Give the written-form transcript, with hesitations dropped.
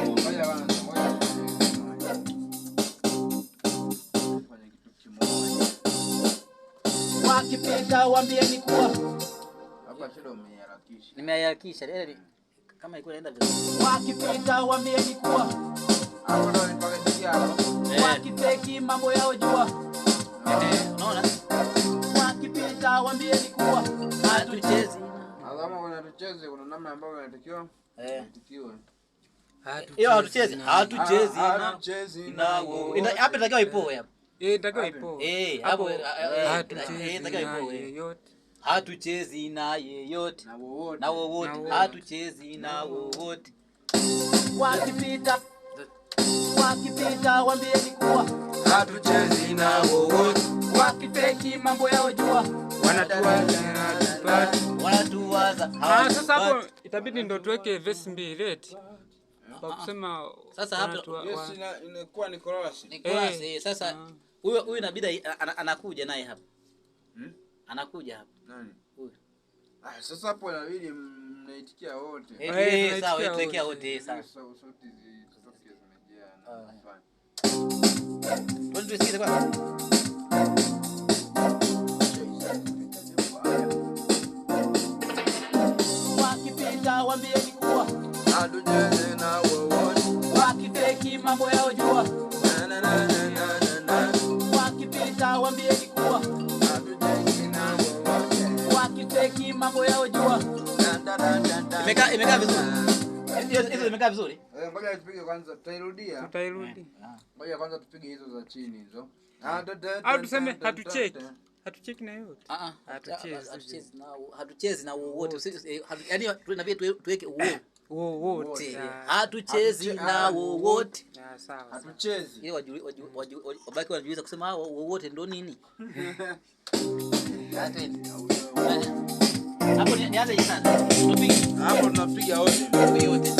Ngoja bana, ngoja. Fanya kitu kimoja. Wakipita waambieni kuwa Hapa shida umeharakisha. Nimeharakisha. Ile kama ilikuwa inaenda vizuri. wakipita waambieni kuwa Hapo ndo nipaka tikia hapo. wakiteki mambo yao jua. Unaona? Wakipita waambieni kuwa Hatuchezi. Alama kuna tucheze, kuna namna ambayo inatakiwa. Tikiwe. Hiyo hatuchezi. Hatuchezi nao. Hapa inatakiwa ipoe hapa. Itakiwa ipo. Hapo Inatakiwa ipo yote. Hatuchezi na yeyote. Na wowote. Hatuchezi na wowote. wakipita waambieni kuwa Hatuchezi na wowote. wakiteki mambo yao jua. Wanatuwaza. Sasa hapo itabidi ndo tuweke verse 2 leti. Kwa kusema sasa hapo Yes, inakuwa ni chorus. Sasa huyu inabidi anakuja naye hapa. Anakuja hapa. Nani? Huyu. Sasa hapo inabidi mnaitikia wote. Sawa, tuwekea wote sawa. Sauti zitoke zimejaa na fanya. Twende tusikize kwanza. Wakipita waambieni kuwa Hatuchezi na wowote. wakiteki mambo yao jua. Wakipita waambieni kuwa Hatuchezi na wowote. wakiteki mambo yao jua. Imekaa vizuri. Hizo imekaa vizuri. Ngoja tupige kwanza, tutairudia. tutarudi. Ngoja kwanza tupige hizo za chini hizo. Au tuseme hatucheki. Hatucheki na yote. Hatuchezi na wowote. Yaani tunabidi tuweke wote. Hatuchezi na wowote. Sawa. Hatuchezi. Ili wabaki wanajiuliza kusema wowote ndo nini? Hapo nianze sana. Hapo tunapiga wote. Yote.